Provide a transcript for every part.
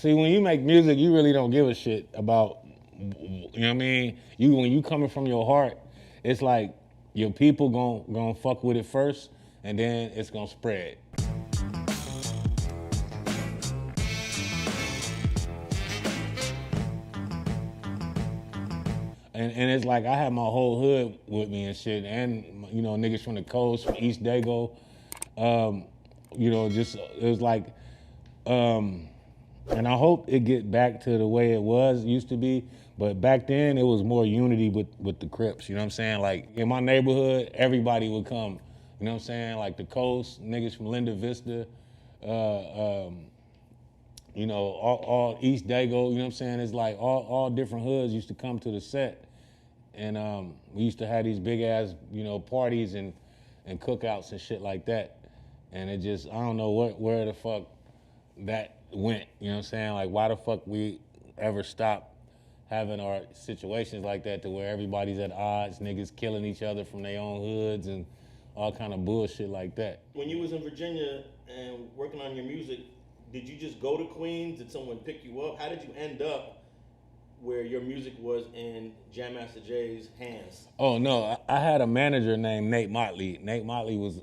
See, when you make music, you really don't give a shit about, you know what I mean? When you coming from your heart, it's like your people gon' fuck with it first, and then it's gonna spread. And it's like I had my whole hood with me and shit, and you know niggas from the coast, from East Dago, you know, just it was like, and I hope it get back to the way it used to be. But back then it was more unity with the Crips. You know what I'm saying? Like in my neighborhood, everybody would come. You know what I'm saying? Like the coast, niggas from Linda Vista, you know, all East Dago. You know what I'm saying? It's like all different hoods used to come to the set, and we used to have these big ass, you know, parties and cookouts and shit like that. And it just, I don't know where the fuck that went. You know what I'm saying? Like why the fuck we ever stopped having our situations like that to where everybody's at odds, niggas killing each other from their own hoods and all kind of bullshit like that. When you was in Virginia and working on your music, did you just go to Queens? Did someone pick you up? How did you end up where your music was in Jam Master Jay's hands? Oh no, I had a manager named Nate Motley. Nate Motley was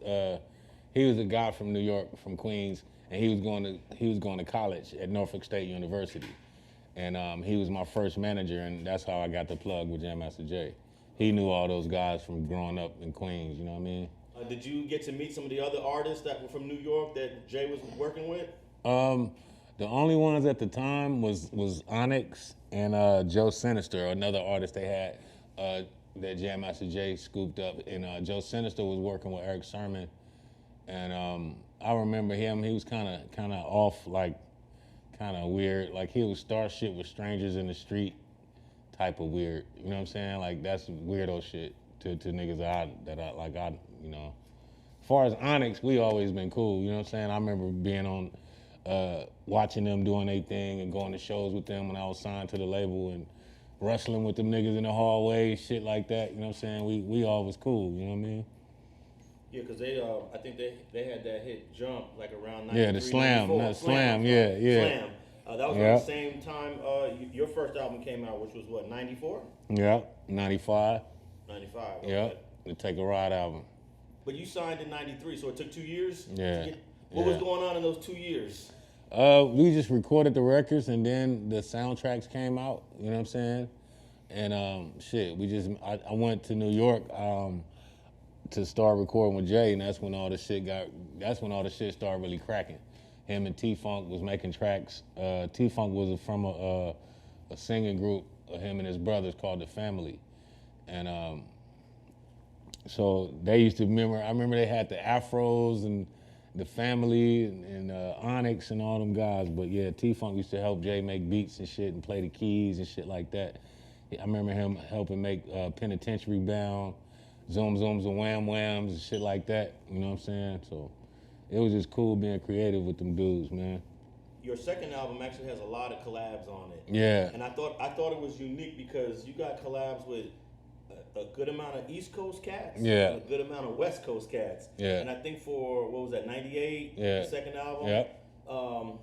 he was a guy from New York, from Queens, and he was going to college at Norfolk State University, and he was my first manager, and that's how I got the plug with Jam Master Jay. He knew all those guys from growing up in Queens. You know what I mean? Did you get to meet some of the other artists that were from New York that Jay was working with? The only ones at the time was Onyx and Joe Sinister, another artist they had that Jam Master Jay scooped up. And Joe Sinister was working with Eric Sermon, and I remember him. He was kind of off, like kind of weird. Like he would start shit with strangers in the street, type of weird. You know what I'm saying? Like that's weirdo shit to niggas that I you know. As far as Onyx, we always been cool. You know what I'm saying? I remember being on. Watching them doing their thing and going to shows with them when I was signed to the label and wrestling with them niggas in the hallway, shit like that. You know what I'm saying? We all was cool. You know what I mean? Yeah, because they, I think they had that hit Jump like around 93, yeah, the Slam, 94. Slam, yeah. Slam. That was around the same time your first album came out, which was what, 94? Yeah, 95. 95. Okay. Yeah, the Take a Ride album. But you signed in 93, so it took 2 years? Yeah. What was going on in those 2 years? We just recorded the records and then the soundtracks came out, you know what I'm saying? And shit, I went to New York to start recording with Jay, and that's when all the shit started really cracking. Him and T-Funk was making tracks. T-Funk was from a singing group of him and his brothers called The Family. And so they used to I remember they had the Afros and The Family and Onyx and all them guys. But yeah, T-Funk used to help Jay make beats and shit and play the keys and shit like that. I remember him helping make Penitentiary Bound, Zoom Zooms and Wham Whams and shit like that. You know what I'm saying? So it was just cool being creative with them dudes, man. Your second album actually has a lot of collabs on it. Yeah. And I thought it was unique because you got collabs with a good amount of East Coast cats, yeah, and a good amount of West Coast cats. Yeah. And I think for, what was that, 98, yeah, the second album? Yeah. I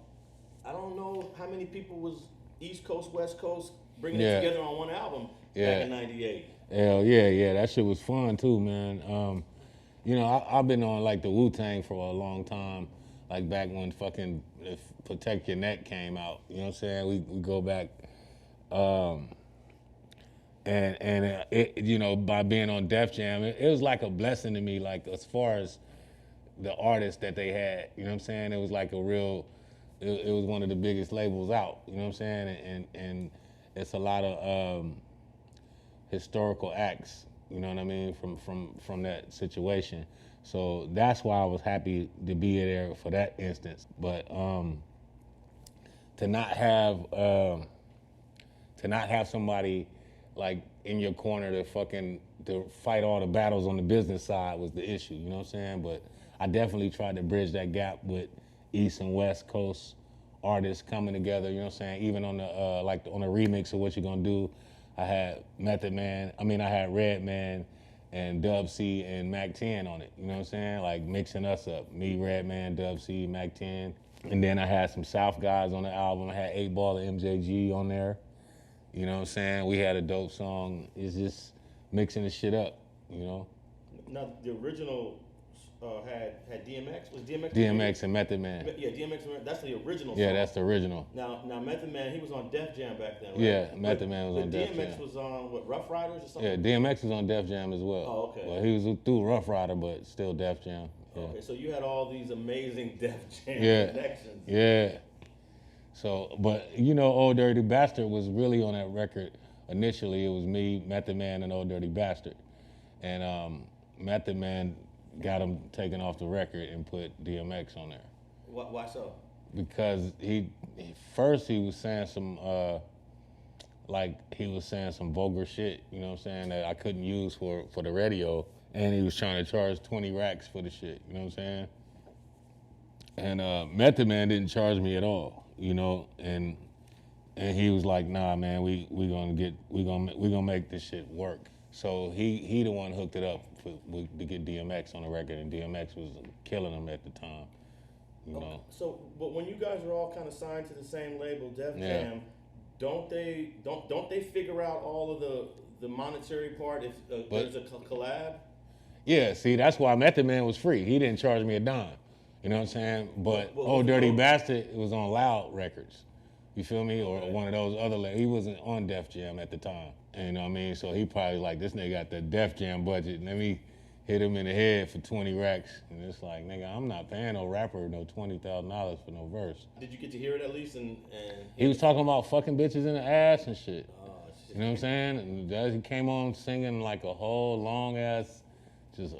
don't know how many people was East Coast, West Coast bringing it together on one album back in 98. Hell yeah, that shit was fun too, man. You know, I've been on like the Wu-Tang for a long time, like back when fucking Protect Your Neck came out. You know what I'm saying? We go back. And it, you know, by being on Def Jam, it was like a blessing to me, like as far as the artists that they had, you know what I'm saying? It was like it was one of the biggest labels out, you know what I'm saying? And it's a lot of historical acts, you know what I mean, from that situation. So that's why I was happy to be there for that instance. But to not have somebody like in your corner to fight all the battles on the business side was the issue, you know what I'm saying? But I definitely tried to bridge that gap with East and West Coast artists coming together, you know what I'm saying? Even on the on the remix of Whatcha Gonna Do, I had I had Redman and Dub C and Mac 10 on it, you know what I'm saying? Like mixing us up, me, Redman, Dub C, Mac 10. And then I had some South guys on the album. I had 8 Ball and MJG on there. You know what I'm saying? We had a dope song. It's just mixing the shit up, you know? Now, the original had DMX. Was DMX? DMX and Method Man. Yeah, DMX. That's the original song. Yeah, that's the original. Now Method Man, he was on Def Jam back then, right? Yeah, Method Man was on Def Jam. DMX was on, what, Rough Riders or something? Yeah, DMX was on Def Jam as well. Oh, okay. Well, he was through Rough Rider, but still Def Jam. Yeah. Okay, so you had all these amazing Def Jam connections. Yeah. So, but you know, Old Dirty Bastard was really on that record. Initially, it was me, Method Man, and Old Dirty Bastard. And Method Man got him taken off the record and put DMX on there. Why so? Because he first was saying some some vulgar shit, you know what I'm saying, that I couldn't use for the radio, and he was trying to charge 20 racks for the shit, you know what I'm saying? And Method Man didn't charge me at all, you know, and he was like, nah, man, we gonna make this shit work. So he the one hooked it up to get DMX on the record, and DMX was killing him at the time, you know. So, but when you guys are all kind of signed to the same label, Def Jam, don't they figure out all of the monetary part if there's a collab? Yeah, see, that's why Method Man was free. He didn't charge me a dime, you know what I'm saying? But Old Dirty Bastard, it was on Loud Records. You feel me? Or one of those other, he wasn't on Def Jam at the time. You know what I mean? So he probably like, this nigga got the Def Jam budget. Let me hit him in the head for 20 racks. And it's like, nigga, I'm not paying no rapper no $20,000 for no verse. Did you get to hear it at least? And he was talking about fucking bitches in the ass and shit. Oh, shit. You know what I'm saying? And he came on singing like a whole long ass, just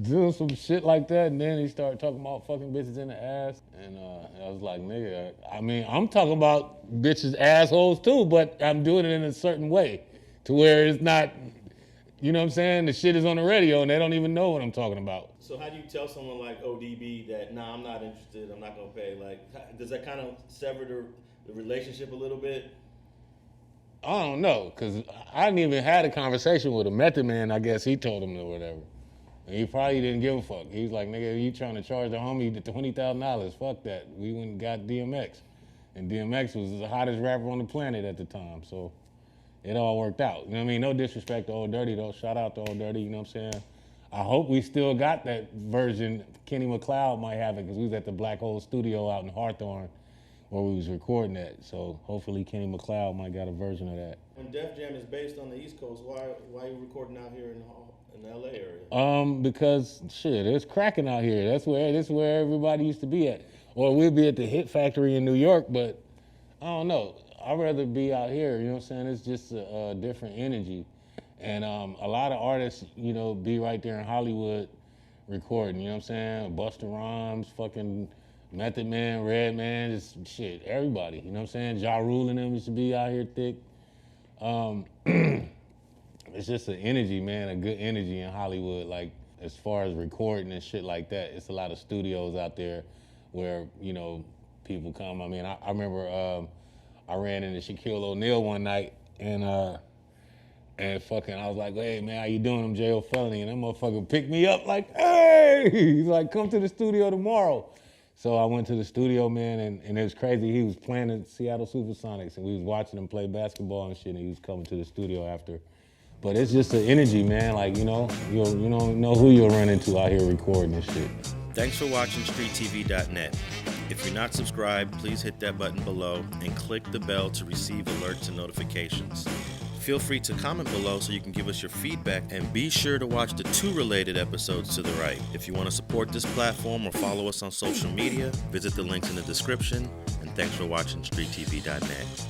doing some shit like that, and then he started talking about fucking bitches in the ass, and I was like, nigga, I mean, I'm talking about bitches' assholes too, but I'm doing it in a certain way, to where it's not, you know what I'm saying? The shit is on the radio, and they don't even know what I'm talking about. So how do you tell someone like ODB that, nah, I'm not interested, I'm not gonna pay? Like, does that kind of sever the relationship a little bit? I don't know, because I hadn't even had a conversation with a Method Man. I guess he told him or whatever. And he probably didn't give a fuck. He was like, nigga, you trying to charge the homie the $20,000. Fuck that. We went and got DMX. And DMX was the hottest rapper on the planet at the time. So it all worked out. You know what I mean? No disrespect to Old Dirty, though. Shout out to Old Dirty, you know what I'm saying? I hope we still got that version. Kenny McLeod might have it, because we was at the Black Hole Studio out in Hawthorne where we was recording that. So hopefully Kenny McLeod might got a version of that. When Def Jam is based on the East Coast, why are you recording out here in the LA area? Because shit, it's cracking out here. This is where everybody used to be at. Or we'd be at the Hit Factory in New York, but I don't know. I'd rather be out here, you know what I'm saying? It's just a different energy. And a lot of artists, you know, be right there in Hollywood recording, you know what I'm saying? Busta Rhymes, fucking Method Man, Redman, just shit, everybody, you know what I'm saying? Ja Rule and them used to be out here thick. It's just an energy, man, a good energy in Hollywood. Like, as far as recording and shit like that, it's a lot of studios out there where, you know, people come. I mean, I remember I ran into Shaquille O'Neal one night, and fucking, I was like, hey, man, how you doing? I'm Jayo Felony. And that motherfucker picked me up like, hey! He's like, come to the studio tomorrow. So I went to the studio, man, and it was crazy. He was playing the Seattle Supersonics, and we was watching him play basketball and shit, and he was coming to the studio after. But it's just the energy, man. Like, you know, you don't know who you'll run into out here recording this shit. Thanks for watching StreetTV.net. If you're not subscribed, please hit that button below and click the bell to receive alerts and notifications. Feel free to comment below so you can give us your feedback, and be sure to watch the 2 related episodes to the right. If you want to support this platform or follow us on social media, visit the links in the description, and thanks for watching StreetTV.net.